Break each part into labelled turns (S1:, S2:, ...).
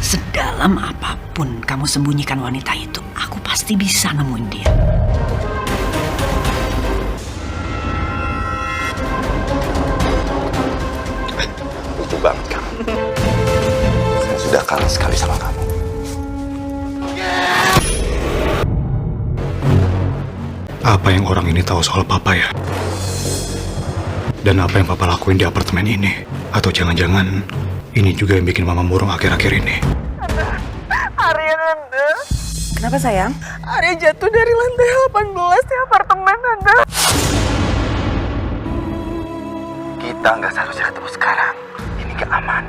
S1: Sedalam apapun kamu sembunyikan wanita itu, aku pasti bisa nemuin dia.
S2: Lucu banget kamu. Saya sudah kalah sekali sama kamu.
S3: Apa yang orang ini tahu soal Papa ya? Dan apa yang Papa lakuin di apartemen ini? Atau jangan-jangan ini juga yang bikin Mama murung akhir-akhir ini?
S4: Arya, Tante.
S5: Kenapa sayang?
S4: Arya jatuh dari lantai 18 di apartemen, Tante.
S2: Kita nggak seharusnya ketemu sekarang. Ini nggak aman.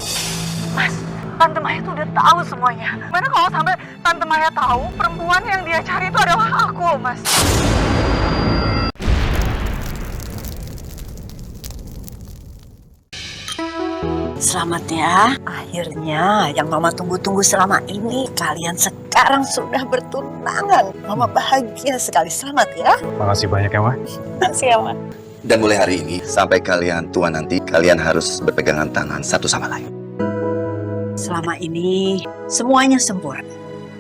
S4: Mas, Tante Maya tuh udah tahu semuanya. Mana kalau sampai Tante Maya tahu perempuan yang dia cari itu adalah aku, Mas.
S1: Selamat ya, akhirnya yang Mama tunggu-tunggu selama ini, kalian sekarang sudah bertunangan. Mama bahagia sekali, selamat ya.
S3: Makasih banyak ya, Ma.
S1: Makasih ya, Ma.
S2: Dan mulai hari ini, sampai kalian tua nanti, kalian harus berpegangan tangan satu sama lain.
S1: Selama ini, semuanya sempurna.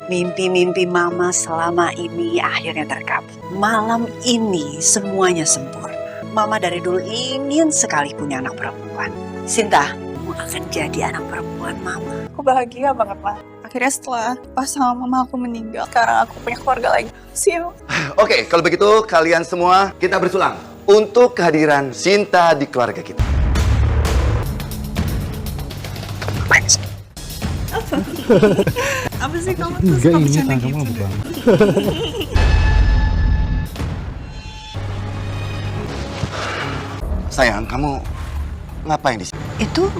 S1: Mimpi-mimpi Mama selama ini akhirnya terkabul. Malam ini semuanya sempurna. Mama dari dulu ingin sekali punya anak perempuan. Sinta, kamu akan jadi anak perempuan Mama.
S4: Aku bahagia banget, Ma. Akhirnya setelah pas sama mama aku meninggal, sekarang aku punya keluarga lagi. See you.
S2: Oke, kalau begitu kalian semua kita bersulang untuk kehadiran Sinta di keluarga kita.
S4: Apa sih kamu tuh suka bercanda gitu?
S2: Sayang, kamu ngapain di sini?
S1: Itu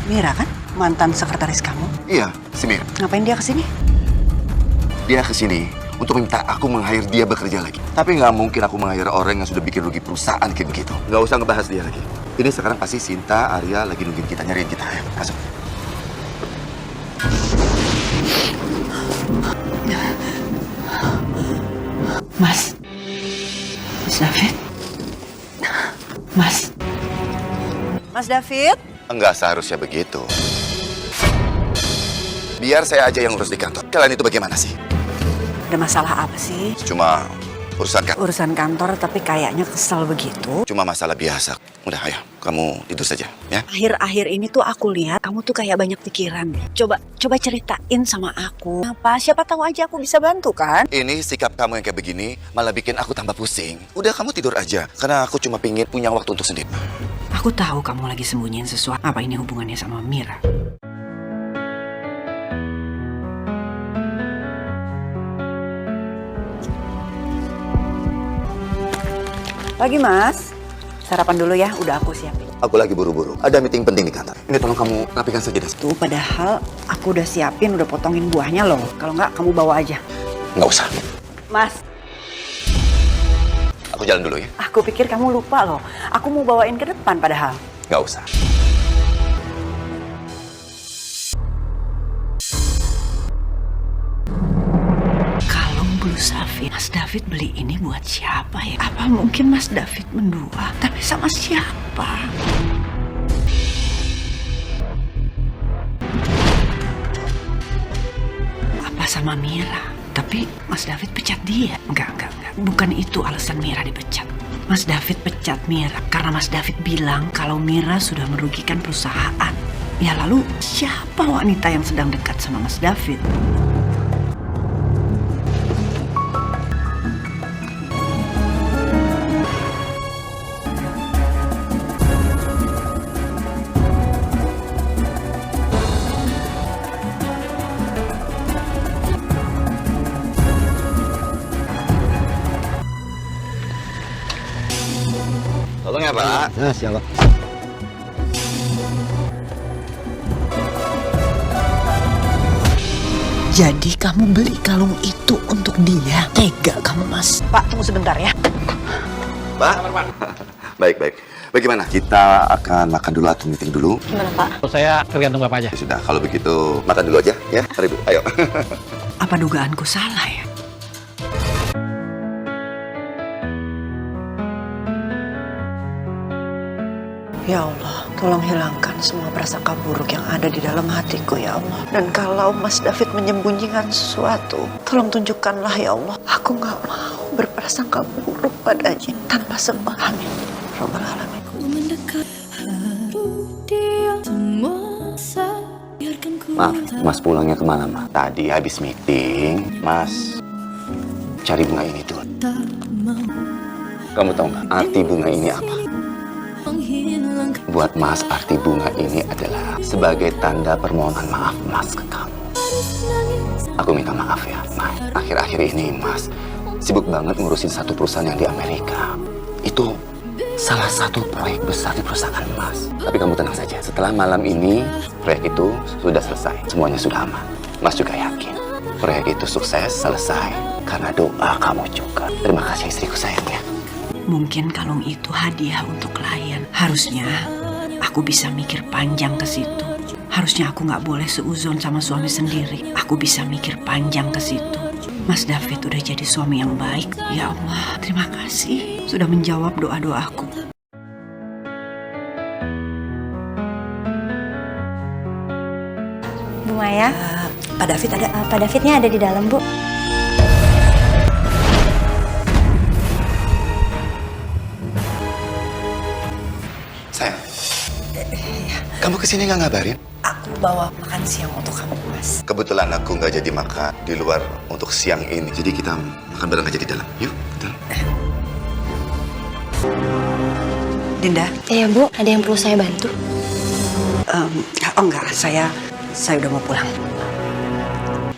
S1: Mira kan? Mantan sekretaris kamu.
S2: Iya, si Mir.
S1: Ngapain dia kesini?
S2: Dia kesini untuk minta aku meng-hire dia bekerja lagi. Tapi nggak mungkin aku meng-hire orang yang sudah bikin rugi perusahaan kayak begitu. Nggak usah ngebahas dia lagi. Ini sekarang pasti Sinta, Arya lagi nungguin kita, nyariin kita. Ayo, masuk.
S1: Mas David? Mas David?
S2: Enggak seharusnya begitu. Biar saya aja yang urus di kantor. Kalian itu bagaimana sih?
S1: Ada masalah apa sih?
S2: Cuma urusan kantor.
S1: Urusan kantor tapi kayaknya kesel begitu.
S2: Cuma masalah biasa. Udah, ayo. Kamu tidur saja, ya.
S1: Akhir-akhir ini tuh aku lihat kamu tuh kayak banyak pikiran. Coba ceritain sama aku. Apa? Siapa tahu aja aku bisa bantu kan?
S2: Ini sikap kamu yang kayak begini malah bikin aku tambah pusing. Udah, kamu tidur aja. Karena aku cuma pingin punya waktu untuk sendiri.
S1: Aku tahu kamu lagi sembunyiin sesuatu. Apa ini hubungannya sama Mira? Pagi, Mas. Sarapan dulu ya, udah aku siapin.
S2: Aku lagi buru-buru. Ada meeting penting di kantor. Ini tolong kamu rapikan saja deh.
S1: Tuh, padahal aku udah siapin, udah potongin buahnya loh. Kalau nggak, kamu bawa aja.
S2: Nggak usah.
S1: Mas,
S2: Aku jalan dulu ya.
S1: aku pikir kamu lupa loh. Aku mau bawain ke depan padahal.
S2: Nggak usah.
S1: Kalung Blue Sapphire, Mas David beli ini buat siapa ya? Apa mungkin Mas David mendua? Tapi sama siapa? Apa sama Mira? Tapi Mas David pecat dia. Enggak. Bukan itu alasan Mira dipecat. Mas David pecat Mira karena Mas David bilang kalau Mira sudah merugikan perusahaan. Ya lalu siapa wanita yang sedang dekat sama Mas David?
S2: Tolong ya, Pak.
S6: Nah, siapa?
S1: Jadi kamu beli kalung itu untuk dia? Tega kamu, Mas. Pak, tunggu sebentar ya.
S2: Pak. Baik. Bagaimana? Kita akan makan dulu atau meeting dulu?
S1: Gimana, Pak?
S6: Saya tergantung Bapak aja.
S2: Ya sudah, kalau begitu makan dulu aja ya. Mari Bu, ayo.
S1: Apa dugaanku salah ya? Ya Allah, tolong hilangkan semua prasangka buruk yang ada di dalam hatiku ya Allah. Dan kalau Mas David menyembunyikan sesuatu, tolong tunjukkanlah ya Allah. Aku gak mau berprasangka buruk padanya tanpa sebab. Amin. Rabbal alamin.
S2: Maaf, Mas pulangnya kemana, Mas? Tadi habis meeting, Mas cari bunga ini tuh. Kamu tahu nggak arti bunga ini apa? Buat Mas, arti bunga ini adalah sebagai tanda permohonan maaf Mas ke kamu. Aku minta maaf ya, Mas. Akhir-akhir ini Mas sibuk banget ngurusin satu perusahaan yang di Amerika. Itu salah satu proyek besar di perusahaan Mas. Tapi kamu tenang saja, setelah malam ini proyek itu sudah selesai. Semuanya sudah aman. Mas juga yakin proyek itu sukses selesai karena doa kamu juga. Terima kasih istriku sayang ya.
S1: Mungkin kalung itu hadiah untuk klien. Harusnya aku bisa mikir panjang ke situ. Harusnya aku nggak boleh seuzon sama suami sendiri. Aku bisa mikir panjang ke situ. Mas David udah jadi suami yang baik. Ya Allah, terima kasih sudah menjawab doa-doaku.
S5: Bu Maya,
S1: Pak David ada?
S5: Pak Davidnya ada di dalam, Bu.
S2: Sayang, kamu kesini nggak ngabarin?
S1: Aku bawa makan siang untuk kamu, Mas.
S2: Kebetulan aku nggak jadi makan di luar untuk siang ini. Jadi kita makan bareng aja di dalam. Yuk, betul.
S1: Dinda?
S5: Iya, Bu. Ada yang perlu saya bantu?
S1: Oh enggak, saya udah mau pulang.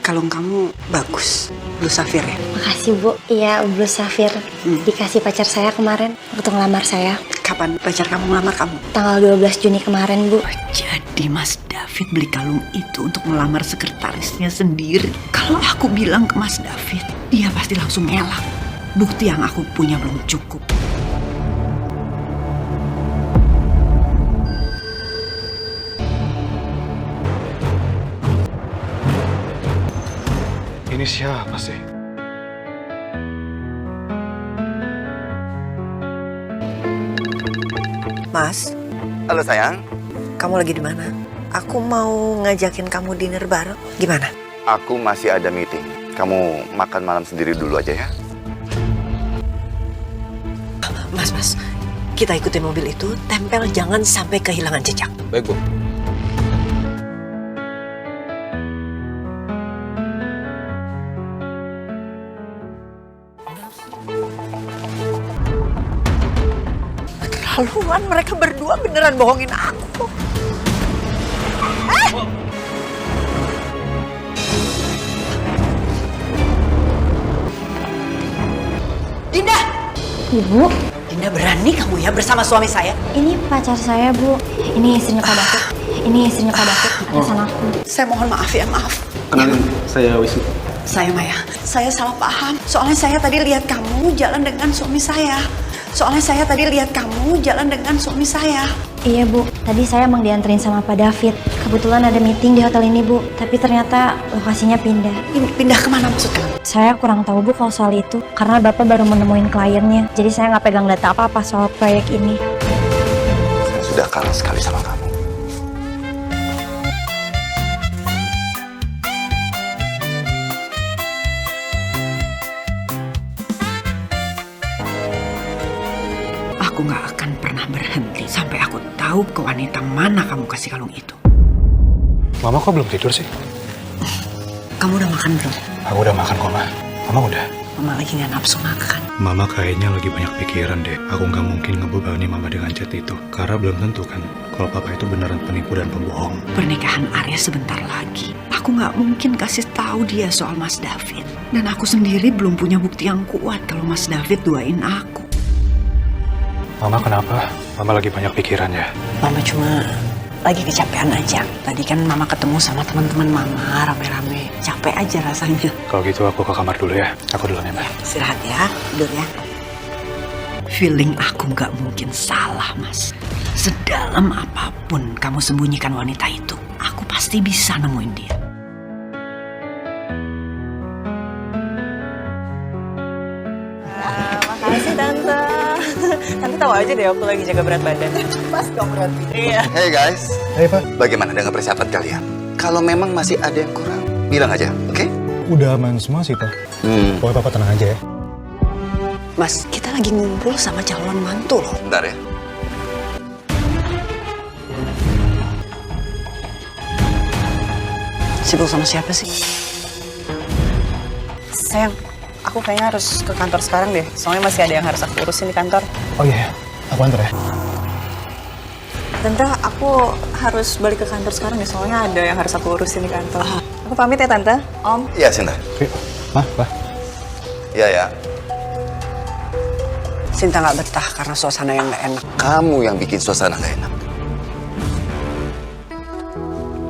S1: Kalung kamu bagus, blue sapphire ya?
S5: Makasih, Bu. Iya, blue sapphire. Dikasih pacar saya kemarin waktu ngelamar saya.
S1: Kapan pacar kamu ngelamar kamu?
S5: Tanggal 12 Juni kemarin, Bu.
S1: Jadi Mas David beli kalung itu untuk melamar sekretarisnya sendiri. Kalau aku bilang ke Mas David, dia pasti langsung ngelak. Bukti yang aku punya belum cukup.
S3: Ini siapa sih?
S1: Mas,
S2: Halo sayang,
S1: kamu lagi di mana? Aku mau ngajakin kamu dinner bareng. Gimana?
S2: aku masih ada meeting. Kamu makan malam sendiri dulu aja ya.
S1: Mas, kita ikutin mobil itu, tempel jangan sampai kehilangan jejak.
S6: Baik, Bu.
S1: Keterlaluan, mereka berdua beneran bohongin aku. Dinda!
S5: Ibu,
S1: Dinda berani kamu ya bersama suami saya?
S5: ini pacar saya, Bu. Ini istrinya Pak David. Ini istrinya Pak David, atasan aku.
S1: Saya mohon maaf ya, maaf.
S6: Kenalin, saya Wisnu.
S1: Saya Maya, saya salah paham. Soalnya saya tadi lihat kamu jalan dengan suami saya.
S5: Iya, Bu. Tadi saya emang dianterin sama Pak David. Kebetulan ada meeting di hotel ini, Bu. Tapi ternyata lokasinya pindah.
S1: Pindah kemana maksudnya?
S5: Saya kurang tahu, Bu, kalau soal itu. Karena Bapak baru menemuin kliennya. Jadi saya nggak pegang data apa-apa soal proyek ini.
S2: Saya sudah kangen sekali sama kamu.
S1: Aku gak akan pernah berhenti sampai aku tahu ke wanita mana kamu kasih kalung itu.
S3: Mama kok belum tidur sih?
S1: Kamu udah makan belum?
S3: Aku udah makan kok, Ma. Mama udah.
S1: Mama lagi gak nafsu makan.
S3: Mama kayaknya lagi banyak pikiran deh. Aku nggak mungkin ngebebani Mama dengan chat itu. Karena belum tentu kan kalau Papa itu beneran penipu dan pembohong.
S1: Pernikahan Arya sebentar lagi. Aku gak mungkin kasih tahu dia soal Mas David. Dan aku sendiri belum punya bukti yang kuat kalau Mas David duain aku.
S3: Mama kenapa? Mama lagi banyak pikiran ya?
S1: Mama cuma lagi kecapean aja. Tadi kan Mama ketemu sama teman-teman Mama rame-rame. Capek aja rasanya.
S3: Kalau gitu aku ke kamar dulu ya. Aku duluan ya, Ma.
S1: Istirahat ya, tidur ya. Feeling aku gak mungkin salah, Mas. Sedalam apapun kamu sembunyikan wanita itu, aku pasti bisa nemuin dia.
S5: Makasih, Tante. Tante tahu
S4: tahu aja deh waktu lagi jaga berat badan.
S1: Pas dong berarti.
S4: Iya.
S2: Hey guys,
S3: Hey Pak,
S2: bagaimana dengan persiapan kalian? Kalau memang masih ada yang kurang, bilang aja, oke?
S3: udah aman semua sih Pak. Pokoknya Papa tenang aja ya.
S1: Mas, kita lagi ngumpul sama calon mantu loh.
S2: Bentar ya.
S1: Sibuk sama siapa sih?
S4: Sayang, aku kayaknya harus ke kantor sekarang deh. Soalnya masih ada yang harus aku urusin di kantor.
S3: Oh iya, aku antar ya.
S4: Tante, aku harus balik ke kantor sekarang deh. Soalnya ada yang harus aku urusin di kantor. Aku pamit ya Tante. Om.
S2: Iya, Sinta.
S3: Oke, Ma, Pak.
S2: Iya ya.
S1: Sinta nggak betah karena suasana yang nggak enak.
S2: Kamu yang bikin suasana gak enak.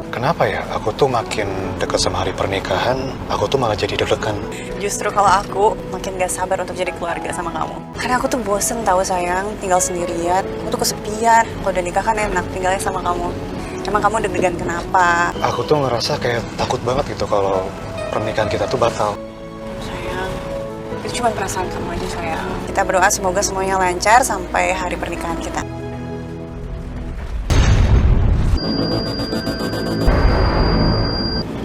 S3: Kenapa ya? Aku tuh makin dekat sama hari pernikahan, aku tuh malah jadi deg-degan.
S4: Justru kalau aku makin gak sabar untuk jadi keluarga sama kamu. Karena aku tuh bosen tahu sayang, tinggal sendirian. Aku tuh kesepian. Kalau udah nikah kan enak tinggalnya sama kamu. Emang kamu deg-degan kenapa?
S3: Aku tuh ngerasa kayak takut banget gitu kalau pernikahan kita tuh batal.
S4: Sayang, itu cuma perasaan kamu aja sayang. Kita berdoa semoga semuanya lancar sampai hari pernikahan kita.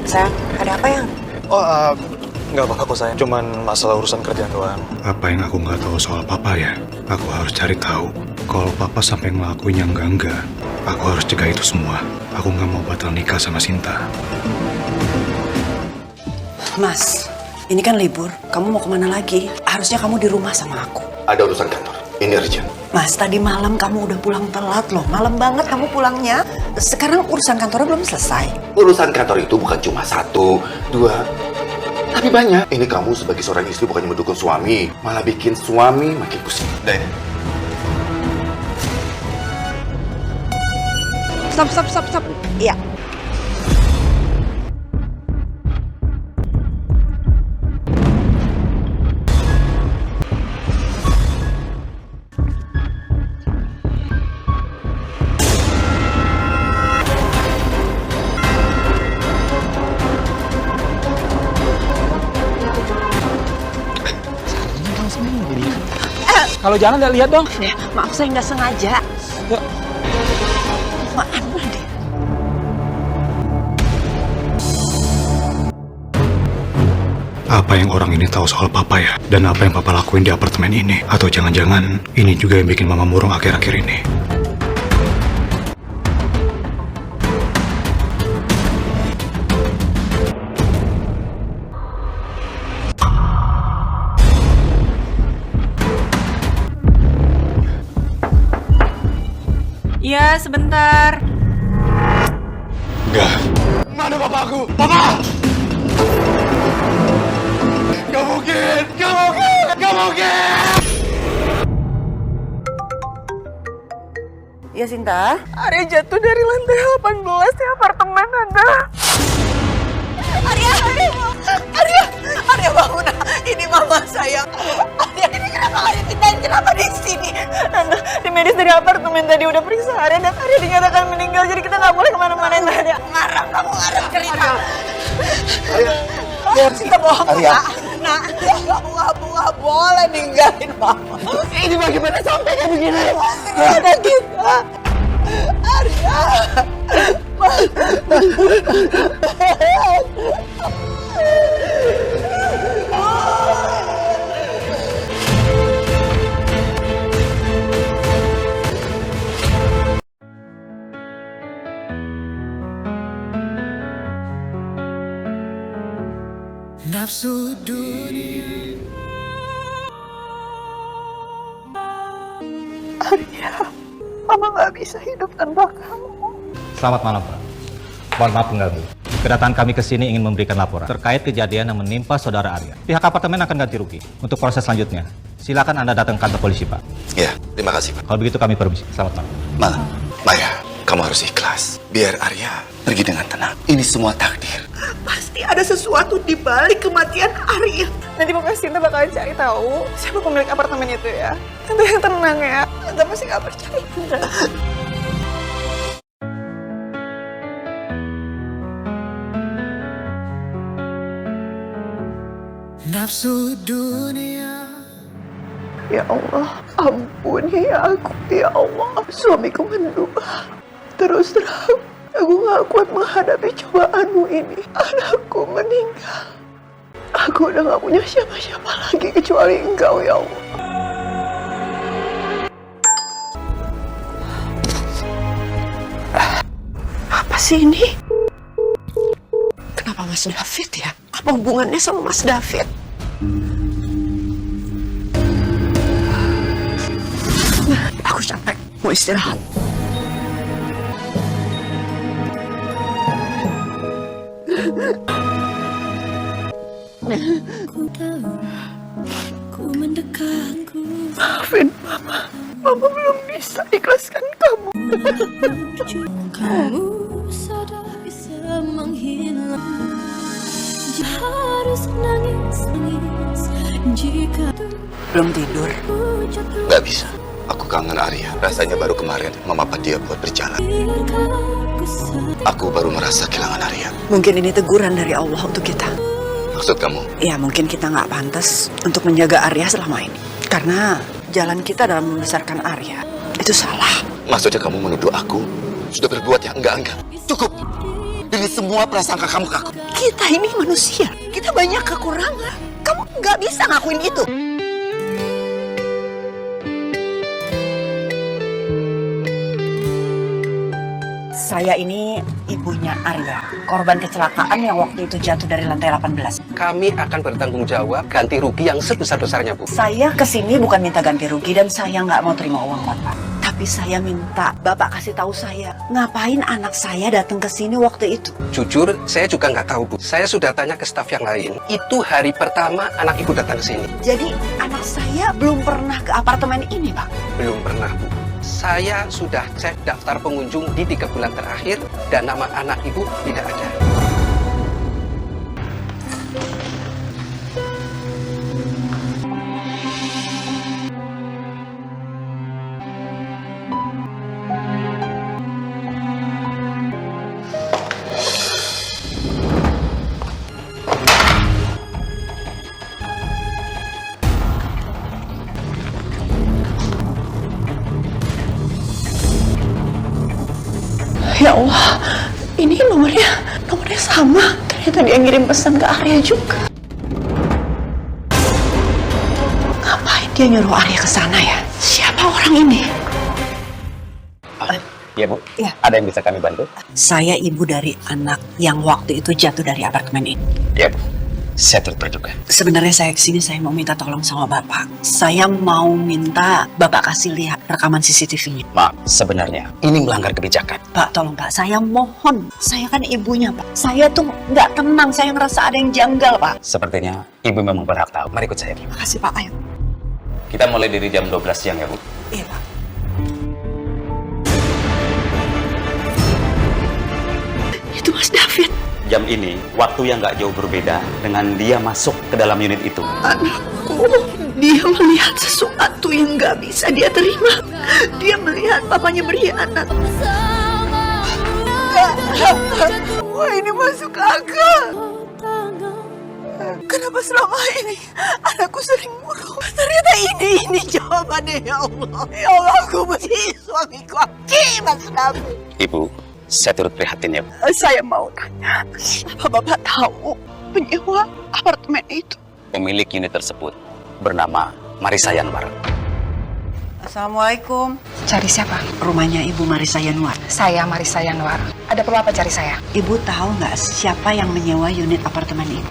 S4: Sayang, ada apa yang?
S3: Oh, nggak apa-apa kok sayang. Cuman masalah urusan kerjaan doang. Apa yang aku nggak tahu soal Papa ya? Aku harus cari tahu. Kalau Papa sampai ngelakuin yang enggak, aku harus cegah itu semua. Aku nggak mau batal nikah sama Sinta.
S1: Mas, ini kan libur. Kamu mau kemana lagi? Harusnya kamu di rumah sama aku.
S2: Ada urusan kantor. Ini urgent.
S1: Mas, tadi malam kamu udah pulang telat loh. Malam banget kamu pulangnya. Sekarang urusan kantornya belum selesai.
S2: Urusan kantor itu bukan cuma satu, dua, tapi banyak. Ini kamu sebagai seorang istri bukannya mendukung suami, malah bikin suami makin pusing. Deh.
S1: Stop. Iya.
S6: Kalau jalan lihat dong.
S1: Maaf, saya nggak sengaja.
S6: Yuk.
S1: Maaf deh.
S3: Apa yang orang ini tahu soal Papa ya? Dan apa yang Papa lakuin di apartemen ini? Atau jangan-jangan ini juga yang bikin Mama murung akhir-akhir ini?
S4: Iya, sebentar.
S3: Enggak. Mana Papaku? Papa! Gak mungkin!
S4: Iya, Sinta. Arya jatuh dari lantai 18 di apartemen, Tante.
S1: Arya bangun. Ini mama saya. Arya, ini kenapa kalian pindahin? Kenapa di sini?
S4: Tante, tim medis dari apartemen tadi udah periksa Arya dan Arya dinyatakan meninggal. Jadi kita nggak boleh kemana-mana, Tante.
S1: Kamu ngarang cerita. Kita bohong,
S2: Arya.
S1: Nak, kamu nggak boleh ninggalin mama.
S6: Ini bagaimana sampai kayak begini?
S1: Ada kita. Arya.
S4: Arya, mama nggak bisa hidup tanpa kamu.
S7: Selamat malam, Pak. Mohon maaf mengganggu. Kedatangan kami ke sini ingin memberikan laporan terkait kejadian yang menimpa saudara Arya. Pihak apartemen akan ganti rugi. Untuk proses selanjutnya, silakan Anda datang ke kantor polisi, Pak.
S2: Ya, terima kasih, Pak.
S7: Kalau begitu kami permisi. Selamat malam.
S2: Malam. Maya, kamu harus ikhlas. Biar Arya pergi dengan tenang. Ini semua takdir.
S1: Pasti ada sesuatu di balik kematian Arya.
S4: Nanti pokoknya Sinta bakalan cari tahu siapa pemilik apartemen itu ya. Tante yang tenang ya. Tante masih nggak percaya.
S1: Ya Allah, ampuni aku. Ya Allah, suamiku mendua. Terus terang, aku gak kuat menghadapi cobaanmu ini. Anakku meninggal. Aku udah gak punya siapa-siapa lagi kecuali engkau, ya Allah. Apa sih ini? Kenapa Mas David ya? Apa hubungannya sama Mas David? Aku capek, mau istirahat. Maafin Mama. Mama belum bisa ikhlaskan kamu.
S8: Kamu sadar bisa menghilang. Harus nangis jika
S1: Belum tidur.
S2: Gak bisa. Aku kangen Arya. Rasanya baru kemarin Mama dia buat berjalan. Aku baru merasa kehilangan Arya.
S1: Mungkin ini teguran dari Allah untuk kita.
S2: Maksud kamu?
S1: Ya mungkin kita nggak pantas untuk menjaga Arya selama ini. Karena jalan kita dalam membesarkan Arya itu salah.
S2: Maksudnya kamu menuduh aku sudah berbuat yang enggak. Cukup. Dari semua prasangka kamu ke aku.
S1: Kita ini manusia. Kita banyak kekurangan. Kamu nggak bisa ngakuin itu. Saya ini ibunya Arya, korban kecelakaan yang waktu itu jatuh dari lantai 18.
S9: Kami akan bertanggung jawab ganti rugi yang sebesar-besarnya, Bu.
S1: Saya kesini bukan minta ganti rugi dan saya nggak mau terima uang Bapak. Tapi saya minta Bapak kasih tahu saya, ngapain anak saya datang ke sini waktu itu.
S9: Jujur, saya juga nggak tahu, Bu. Saya sudah tanya ke staf yang lain. Itu hari pertama anak Ibu datang ke sini.
S1: Jadi anak saya belum pernah ke apartemen ini, Pak?
S9: Belum pernah, Bu. Saya sudah cek daftar pengunjung di 3 bulan terakhir dan nama anak Ibu tidak ada.
S1: Ya Allah, ini nomornya sama. Ternyata dia ngirim pesan ke Arya juga. Ngapain dia nyuruh Arya ke sana ya? Siapa orang ini?
S10: Iya, Bu.
S1: Iya.
S10: Ada yang bisa kami bantu?
S1: Saya ibu dari anak yang waktu itu jatuh dari apartemen ini.
S10: Iya, Bu. Saya turut berduka.
S1: Sebenarnya saya kesini saya mau minta tolong sama Bapak. Saya mau minta Bapak kasih lihat rekaman CCTV-nya.
S10: Maaf, sebenarnya ini melanggar kebijakan.
S1: Pak, tolong Pak, saya mohon. Saya kan ibunya, Pak. Saya tuh nggak tenang, saya ngerasa ada yang janggal, Pak.
S10: Sepertinya Ibu memang berhak tahu. Mari ikut saya.
S1: Terima kasih, Pak. Ayo.
S10: Kita mulai dari jam 12 siang ya, Bu.
S1: Iya, Pak. Itu Mas David.
S10: Jam ini, waktu yang nggak jauh berbeda dengan dia masuk ke dalam unit itu.
S1: Anakku, dia melihat sesuatu yang nggak bisa dia terima. Dia melihat papanya berkhianat. Wah, ini masuk akal. Kenapa selama ini anakku sering murung? Ternyata ini jawabannya, ya Allah. Ya Allah, aku mesti suamiku. Mas David.
S10: Ibu, saya turut prihatin ya, Bu.
S1: Saya mau tanya, apa Bapak tahu penyewa apartemen itu?
S10: Pemilik unit tersebut bernama Marisa Yanwar.
S4: Assalamualaikum.
S11: Cari siapa?
S1: Rumahnya Ibu Marisa Yanwar.
S11: Saya Marisa Yanwar. Ada perlu apa cari saya?
S1: Ibu tahu nggak siapa yang menyewa unit apartemen ini?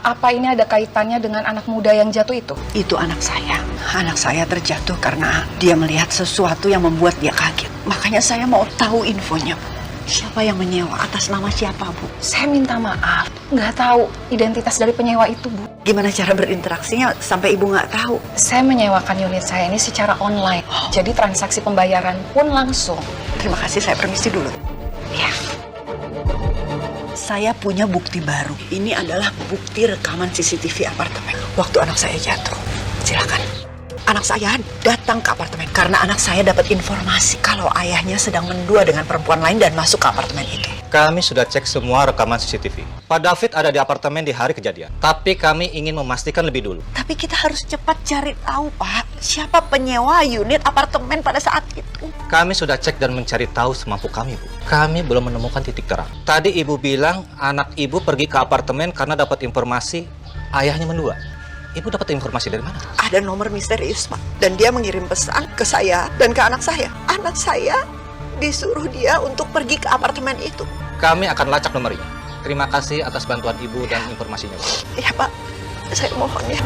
S11: Apa ini ada kaitannya dengan anak muda yang jatuh itu?
S1: Itu anak saya. Anak saya terjatuh karena dia melihat sesuatu yang membuat dia kaget. Makanya saya mau tahu infonya, Bu. Siapa yang menyewa? Atas nama siapa, Bu?
S11: Saya minta maaf, nggak tahu identitas dari penyewa itu, Bu.
S1: Gimana cara berinteraksinya sampai Ibu nggak tahu?
S11: Saya menyewakan unit saya ini secara online. Jadi transaksi pembayaran pun langsung.
S1: Terima kasih, saya permisi dulu.
S11: Ya.
S1: Saya punya bukti baru. Ini adalah bukti rekaman CCTV apartemen waktu anak saya jatuh. Silakan. Anak saya datang ke apartemen karena anak saya dapat informasi kalau ayahnya sedang mendua dengan perempuan lain dan masuk ke apartemen itu.
S7: Kami sudah cek semua rekaman CCTV. Pak David ada di apartemen di hari kejadian. Tapi kami ingin memastikan lebih dulu.
S1: Tapi kita harus cepat cari tahu, Pak, siapa penyewa unit apartemen pada saat itu.
S7: Kami sudah cek dan mencari tahu semampu kami, Bu. Kami belum menemukan titik terang. Tadi Ibu bilang anak Ibu pergi ke apartemen karena dapat informasi ayahnya mendua. Ibu dapat informasi dari mana?
S1: Ada nomor misterius, Pak. Dan dia mengirim pesan ke saya dan ke anak saya. Anak saya disuruh dia untuk pergi ke apartemen itu.
S7: Kami akan lacak nomor ini. Terima kasih atas bantuan Ibu dan informasinya, Bu.
S1: Iya, Pak. Saya mohon ya.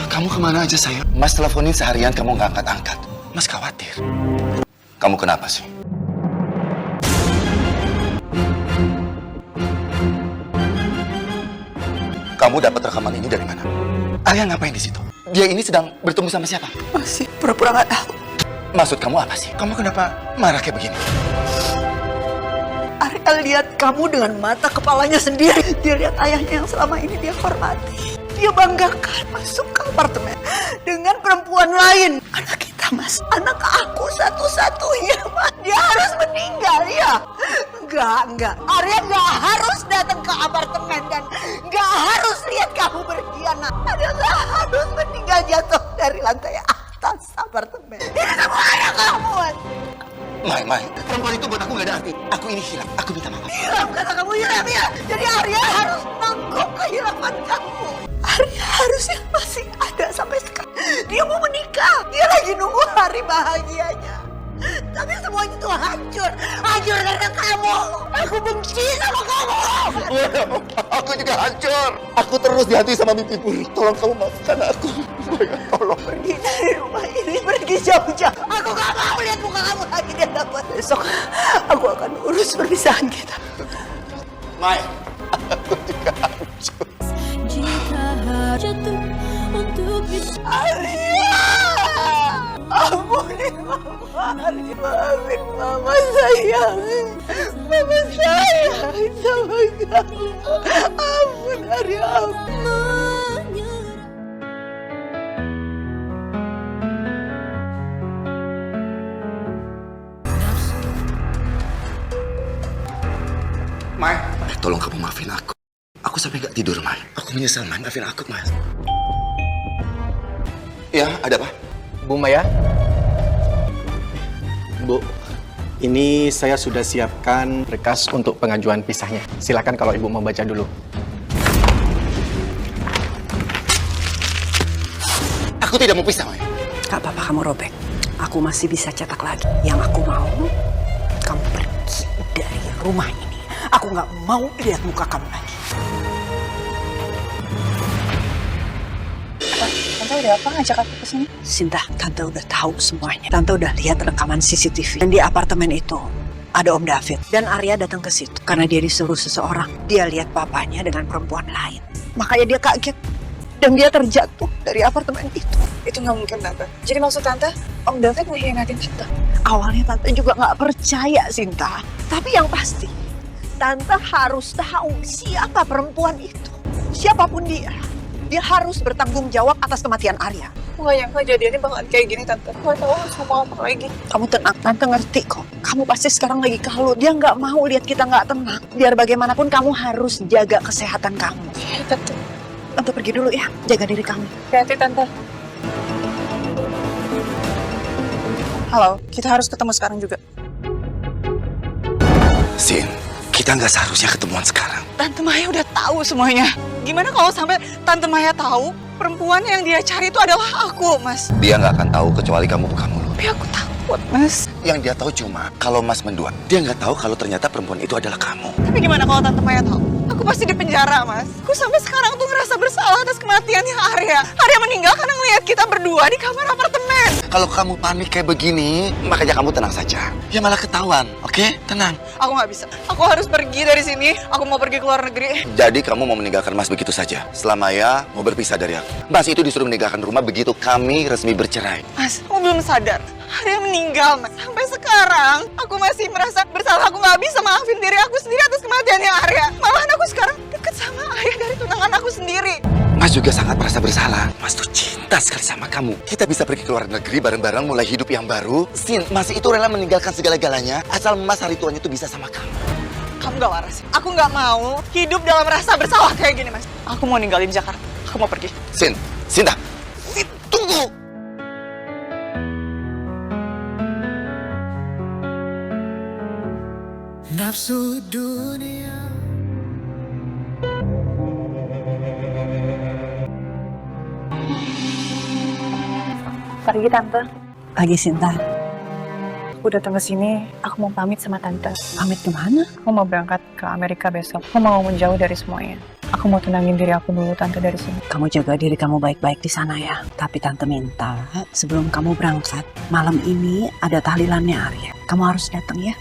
S2: Kamu kemana aja, sayang? Mas teleponin seharian kamu nggak angkat-angkat. Mas khawatir. Kamu kenapa sih? Kamu dapat rekaman ini dari mana? Arya ngapain di situ? Dia ini sedang bertemu sama siapa?
S1: Masih pura-pura nggak tahu.
S2: Maksud kamu apa sih? Kamu kenapa marah kayak begini?
S1: Arya lihat kamu dengan mata kepalanya sendiri. Dia lihat ayahnya yang selama ini dia hormati. Dia banggakan masuk ke apartemen dengan perempuan lain. Anak kita, Mas. Anak aku satu-satunya, Mas. Dia harus meninggal, ya? Enggak. Arya nggak harus datang ke apartemen dan nggak harus lihat kamu berkhianat. Arya nggak harus meninggal jatuh dari lantai atas apartemen. Ini semua anak kamu, Mas.
S2: Mai, perempuan itu buat aku nggak ada arti. Aku ini hilang. Aku minta maaf.
S1: Hilang, kata kamu hilang, ya? Jadi Arya harus nanggung kehilangan kamu. Arya harusnya masih ada sampai sekarang. Dia mau menikah. Dia lagi nunggu hari bahagianya. Tapi semuanya tuh hancur. Hancur karena kamu. Aku benci sama kamu.
S2: Aku juga hancur. Aku terus dihantui sama mimpi buruk. Tolong kamu maafkan aku. Tolong.
S1: Pergi dari rumah ini. Pergi jauh-jauh. Aku gak mau lihat muka kamu lagi di hadapan. Besok aku akan urus perpisahan kita.
S2: Mai, aku juga hancur.
S8: Jika jatuh untuk bisa
S1: Arya! Ampuni Mama. Arya, maafin Mama, sayang. Mama sayang sama kamu. Ampun, Arya, ampun.
S2: Mai, tolong kamu maafin aku. Aku sampai gak tidur, Mai. Aku menyesal, Mai. Maafin aku, Mai. Ya, ada apa?
S12: Bu Maya? Bu, ini saya sudah siapkan berkas untuk pengajuan pisahnya. Silakan kalau Ibu mau baca dulu.
S2: Aku tidak mau pisah, Mai.
S1: Gak apa-apa kamu robek. Aku masih bisa cetak lagi. Yang aku mau, kamu pergi dari rumah ini. Aku gak mau lihat muka kamu lagi.
S4: Tante udah apa ngajak aku ke sini?
S1: Sinta, Tante udah tahu semuanya. Tante udah lihat rekaman CCTV. Dan di apartemen itu ada Om David. Dan Arya datang ke situ karena dia disuruh seseorang. Dia lihat papanya dengan perempuan lain. Makanya dia kaget. Dan dia terjatuh dari apartemen itu.
S4: Itu nggak mungkin, Tante. Jadi maksud Tante, Om David mengkhianatin Tante?
S1: Awalnya Tante juga nggak percaya, Sinta. Tapi yang pasti, Tante harus tahu siapa perempuan itu. Siapapun dia harus bertanggung jawab atas kematian Arya.
S4: Aku nggak nyangka jadiannya bakalan kayak gini, Tante. Aku nggak tahu harus ngomong apa lagi.
S1: Kamu tenang, Tante ngerti kok. Kamu pasti sekarang lagi kalut. Dia nggak mau lihat kita nggak tenang. Biar bagaimanapun kamu harus jaga kesehatan kamu.
S4: Ya, Tante.
S1: Tante pergi dulu ya, jaga diri kamu.
S4: Hati-hati, Tante. Halo, kita harus ketemu sekarang juga.
S2: Sin, kita nggak seharusnya ketemuan sekarang.
S4: Tante Maya udah tahu semuanya. Gimana kalau sampai Tante Maya tahu perempuan yang dia cari itu adalah aku, Mas?
S2: Dia nggak akan tahu kecuali kamu buka mulut.
S4: Tapi aku takut, Mas.
S2: Yang dia tahu cuma kalau Mas mendua. Dia nggak tahu kalau ternyata perempuan itu adalah kamu.
S4: Tapi gimana kalau Tante Maya tahu? Aku pasti di penjara, Mas. Aku sampai sekarang tuh ngerasa bersalah atas kematiannya Arya. Arya meninggal karena ngeliat kita berdua di kamar apartemen.
S2: Kalau kamu panik kayak begini, makanya kamu tenang saja. Ya malah ketahuan, oke? Tenang.
S4: Aku nggak bisa. Aku harus pergi dari sini. Aku mau pergi ke luar negeri.
S2: Jadi kamu mau meninggalkan Mas begitu saja? Setelah Maya mau berpisah dari aku. Mas itu disuruh meninggalkan rumah begitu kami resmi bercerai.
S4: Mas, aku belum sadar. Arya meninggal, Mas. Sampai sekarang, aku masih merasa bersalah. Aku nggak bisa maafin diri aku sendiri atas kematiannya Arya. Malahan aku sekarang deket sama ayah dari tunangan aku sendiri.
S2: Mas juga sangat merasa bersalah. Mas tuh cinta cinta sekali sama kamu. Kita bisa pergi ke luar negeri bareng-bareng, mulai hidup yang baru. Sin, Mas itu rela meninggalkan segala-galanya asal Mas hari tuanya itu bisa sama kamu.
S4: Kamu gak waras. Aku gak mau hidup dalam rasa bersalah kayak gini, Mas. Aku mau ninggalin Jakarta. Aku mau pergi.
S2: Sinta, tunggu.
S8: Nafsu dunia.
S4: Pergi, Tante.
S1: Pagi Sinta.
S4: Aku datang ke sini, aku mau pamit sama Tante.
S1: Pamit kemana?
S4: Aku mau berangkat ke Amerika besok. Aku mau menjauh dari semuanya. Aku mau tenangin diri aku dulu, Tante, dari sini.
S1: Kamu jaga diri kamu baik-baik di sana ya. Tapi Tante minta sebelum kamu berangkat, malam ini ada tahlilannya Arya. Kamu harus datang ya.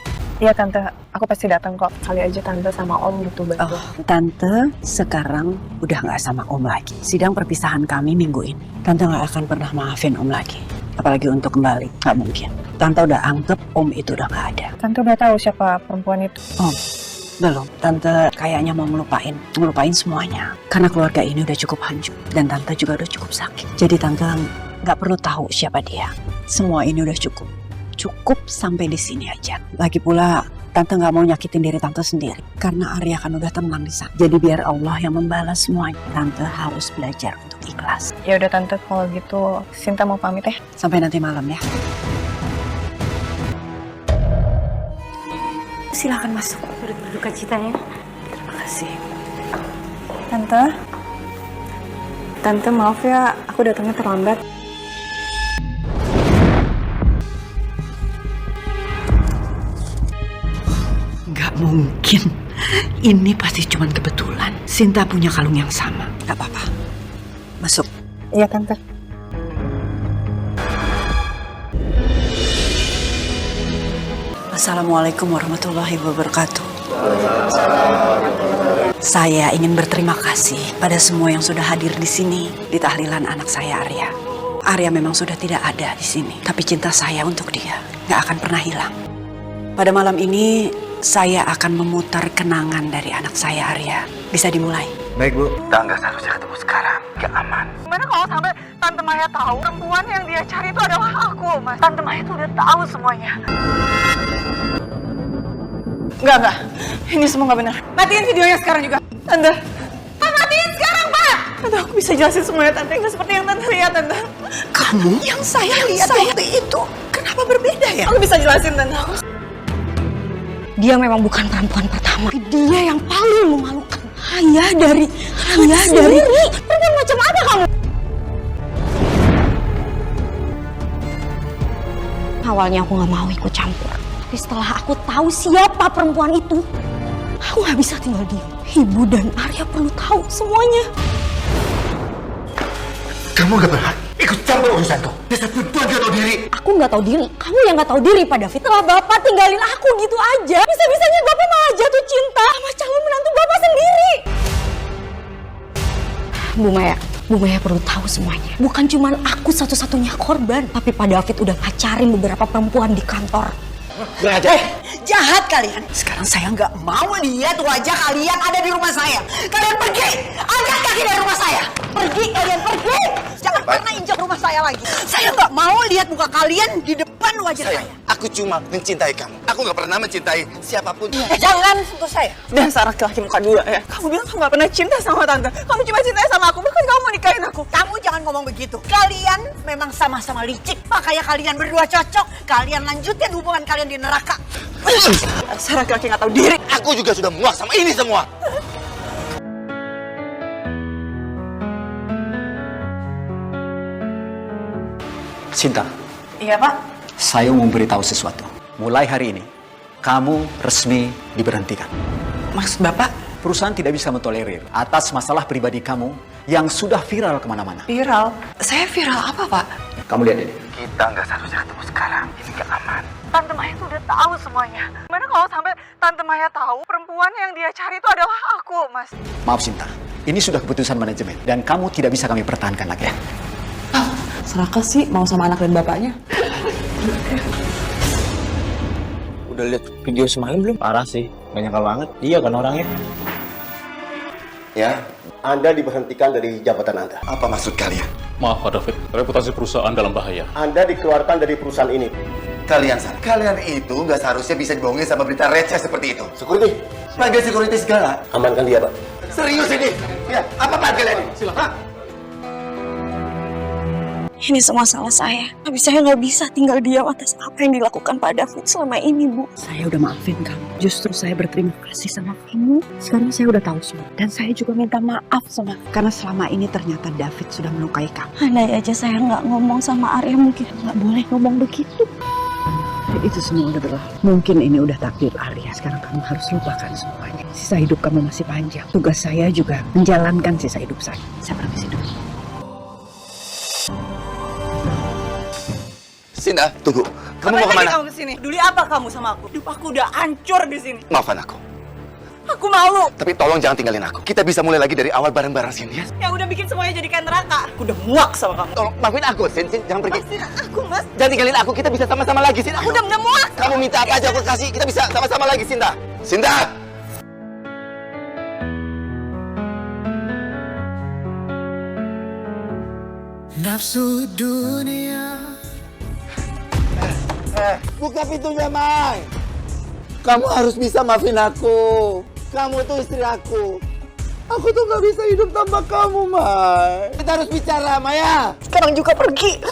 S4: Iya, Tante. Aku pasti datang kok. Kali aja Tante sama Om butuh bantu.
S1: Tante sekarang udah nggak sama Om lagi. Sidang perpisahan kami minggu ini. Tante nggak akan pernah maafin Om lagi. Apalagi untuk kembali, nggak mungkin. Tante udah anggap Om itu udah nggak ada.
S4: Tante udah tahu siapa perempuan itu?
S1: Om, belum. Tante kayaknya mau ngelupain semuanya. Karena keluarga ini udah cukup hancur. Dan Tante juga udah cukup sakit. Jadi Tante nggak perlu tahu siapa dia. Semua ini udah cukup. Cukup sampai di sini aja. Lagi pula Tante nggak mau nyakitin diri Tante sendiri karena Arya kan udah tenang di sana. Jadi biar Allah yang membalas semuanya. Tante harus belajar untuk ikhlas.
S4: Ya udah Tante, kalau gitu Sinta mau pamit ya.
S1: Sampai nanti malam ya. Silakan masuk.
S5: Berduka cita ya.
S1: Terima kasih.
S4: Tante maaf ya, aku datangnya terlambat.
S1: Gak mungkin. Ini pasti cuma kebetulan. Sinta punya kalung yang sama. Gak apa-apa. Masuk.
S4: Iya, Tante.
S1: Assalamualaikum warahmatullahi wabarakatuh. Saya ingin berterima kasih pada semua yang sudah hadir di sini di tahlilan anak saya Arya. Arya memang sudah tidak ada di sini, tapi cinta saya untuk dia nggak akan pernah hilang. Pada malam ini saya akan memutar kenangan dari anak saya Arya. Bisa dimulai?
S2: Baik, Bu. Kita nggak seharusnya ketemu sekarang. Nggak aman.
S4: Gimana kalau sampai Tante Maya tahu perempuan yang dia cari itu adalah aku, Mas? Tante Maya itu udah tahu semuanya. Enggak. Ini semua nggak benar. Matiin videonya sekarang juga. Tante. Matiin sekarang, Pak! Tante, aku bisa jelasin semuanya, Tante. Nggak seperti yang Tante lihat, Tante.
S1: Kamu yang saya lihat waktu itu. Kenapa berbeda ya?
S4: Aku bisa jelasin, Tante.
S5: Dia memang bukan perempuan pertama. Dia yang paling memalukan. Ayah dari perempuan macam apa kamu? Awalnya aku nggak mau ikut campur. Tapi setelah aku tahu siapa perempuan itu, aku nggak bisa tinggal diam. Ibu dan Arya perlu tahu semuanya.
S2: Kamu nggak berhak ikut campur urusanku. Dasar perempuan gak tahu diri.
S5: Aku nggak tahu diri. Kamu yang nggak tahu diri, Pak David. Setelah Bapak tinggalin aku gitu aja, bisa-bisanya Bapak malah jatuh cinta sama calon menantu Bapak sendiri. Bu Maya perlu tahu semuanya. Bukan cuma aku satu-satunya korban, tapi Pak David udah ngacarin beberapa perempuan di kantor.
S1: Jahat kalian. Sekarang saya nggak mau lihat wajah kalian ada di rumah saya. Kalian pergi. Angkat kaki dari rumah saya. Pergi, kalian pergi. Jangan pernah injak rumah saya lagi. Saya nggak mau lihat muka kalian di depan wajah saya.
S2: Aku cuma mencintai kamu. Aku nggak pernah mencintai siapapun.
S1: Jangan sentuh saya.
S4: Dasar laki-laki muka dua ya. Kamu bilang kamu gak pernah cinta sama Tante. Kamu cuma cinta sama aku, bukan kamu mau nikahin aku.
S1: Kamu jangan ngomong begitu. Kalian memang sama-sama licik. Makanya kalian berdua cocok. Kalian lanjutin hubungan kalian di neraka.
S4: Dasar laki-laki gak tahu diri.
S2: Aku juga sudah muak sama ini semua.
S12: Sinta,
S4: Iya, Pak.
S12: saya mau memberitahu sesuatu. Mulai hari ini, kamu resmi diberhentikan.
S4: Maksud Bapak?
S12: Perusahaan tidak bisa mentolerir atas masalah pribadi kamu yang sudah viral kemana-mana.
S4: Viral? Saya viral apa, Pak?
S12: Kamu lihat ini.
S2: Kita nggak seharusnya ketemu sekarang. Ini nggak aman.
S4: Tante Maya itu udah tahu semuanya. Gimana kalau sampai Tante Maya tahu perempuan yang dia cari itu adalah aku, Mas?
S12: Maaf Sinta, ini sudah keputusan manajemen dan kamu tidak bisa kami pertahankan lagi.
S13: Seraka sih mau sama anak dan bapaknya.
S6: Udah lihat video semalam belum? Parah sih, banyak banget. Iya kan orangnya.
S14: Ya, Anda diberhentikan dari jabatan Anda.
S2: Apa maksud kalian?
S14: Maaf Pak David, reputasi perusahaan dalam bahaya.
S15: Anda dikeluarkan dari perusahaan ini.
S2: Kalian itu nggak seharusnya bisa dibohongin sama berita receh seperti itu. Security. Panggil security segala.
S15: Amankan dia, Pak.
S2: Serius ini? Ya, apa kalian ini? Silakan.
S5: Ini semua salah saya. Tapi saya nggak bisa tinggal diam atas apa yang dilakukan Pak David selama ini, Bu.
S1: Saya udah maafin kamu. Justru saya berterima kasih sama kamu. Sekarang saya udah tahu semua. Dan saya juga minta maaf sama karena selama ini ternyata David sudah melukai kamu.
S5: Andai aja saya nggak ngomong sama Arya, mungkin nggak boleh ngomong begitu.
S1: Itu semua udah berlalu. Mungkin ini udah takdir Arya. Sekarang kamu harus lupakan semuanya. Sisa hidup kamu masih panjang. Tugas saya juga menjalankan sisa hidup saya. Saya permisi dulu.
S2: Sinta, tunggu. Kamu mau kemana?
S4: Kamu kesini? Duli apa kamu sama aku? Hidup aku udah hancur di sini.
S2: Maafkan aku.
S4: Aku malu.
S2: Tapi tolong jangan tinggalin aku. Kita bisa mulai lagi dari awal bareng-bareng, Sin, ya?
S4: Yang udah bikin semuanya jadi kayak neraka. Aku udah muak sama kamu.
S2: Tolong maafin aku, Sin. Jangan pergi.
S4: Mas, aku, Mas.
S2: Jangan tinggalin aku. Kita bisa sama-sama lagi, Sin.
S4: Aku udah muak.
S2: Kamu minta apa aja aku kasih. Kita bisa sama-sama lagi, Sinta. Sinta!
S8: Nafsu dunia.
S2: Buka pintunya, Mai. Kamu harus bisa maafin aku. Kamu tuh istri aku. Aku tuh gak bisa hidup tanpa kamu, Mai. Kita harus bicara, Maya.
S5: Sekarang juga pergi.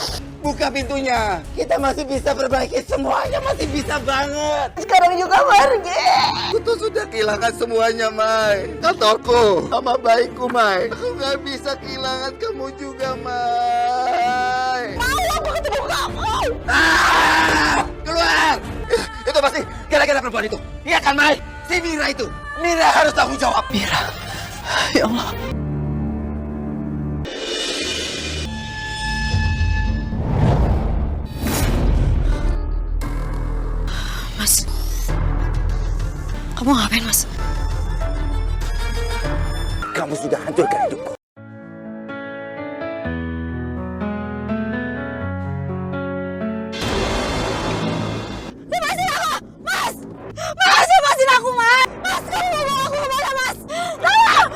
S2: Buka pintunya. Kita masih bisa perbaiki semuanya. Masih bisa banget.
S5: Sekarang juga pergi.
S2: Aku tuh sudah kehilangan semuanya, Mai. Kantorku, sama baikku, Mai. Aku gak bisa kehilangan kamu juga, Mai.
S5: Mau aku ketemu kamu.
S2: Keluar! Itu pasti gara-gara perempuan itu. Iya kan, Mai? Si Mira itu. Mira harus tanggung jawab.
S1: Mira. Ya Allah.
S5: Mas. Kamu ngapain, Mas?
S2: Kamu sudah hancurkan hidupku.
S5: Lepasin aku! Mas! Mas, lepasin aku, Mas! Mas, kamu mau bawa aku kemana, Mas? Tolong!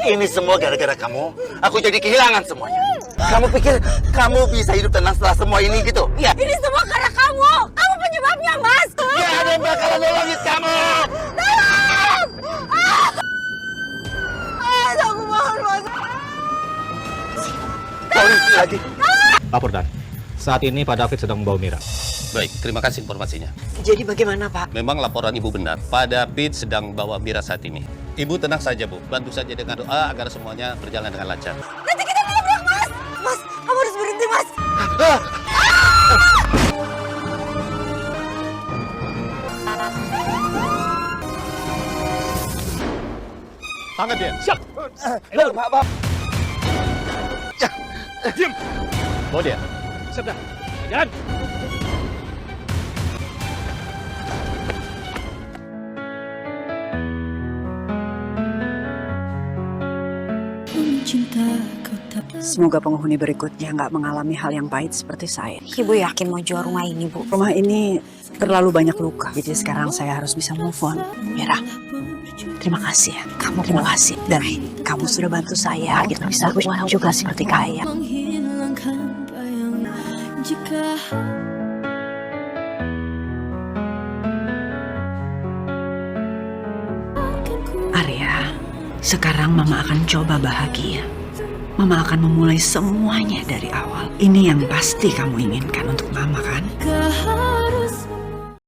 S2: Ini semua gara-gara kamu. Aku jadi kehilangan semuanya. Kamu pikir kamu bisa hidup tenang setelah semua ini gitu? Iya.
S5: Ini semua karena kamu! Kamu penyebabnya, Mas!
S2: Gak ada yang bakalan nolongin kamu!
S5: Tolong! Mas, aku mohon, Mas!
S2: Polisi lagi.
S7: Lapor Dan. Saat ini Pak David sedang membawa Mira.
S16: Baik, terima kasih informasinya.
S1: Jadi bagaimana, Pak?
S16: Memang laporan Ibu benar. Pak David sedang bawa Mira saat ini. Ibu tenang saja, Bu. Bantu saja dengan doa agar semuanya berjalan dengan lancar.
S5: Nanti kita nabrak, Mas! Mas, kamu harus berhenti, Mas!
S14: Tangan dia, siap!
S2: Maaf.
S14: Diam! Bawa dia. Siap dah. Jalan!
S1: Semoga penghuni berikutnya nggak mengalami hal yang pahit seperti saya.
S5: Ibu yakin mau jual rumah ini, Bu?
S1: Rumah ini terlalu banyak luka. Jadi sekarang saya harus bisa move on. Mira, terima kasih ya. Kamu terima kasih. Dan kamu sudah bantu saya. Kita bisa uang juga seperti kaya. Arya, sekarang Mama akan coba bahagia. Mama akan memulai semuanya dari awal. Ini yang pasti kamu inginkan untuk Mama, kan?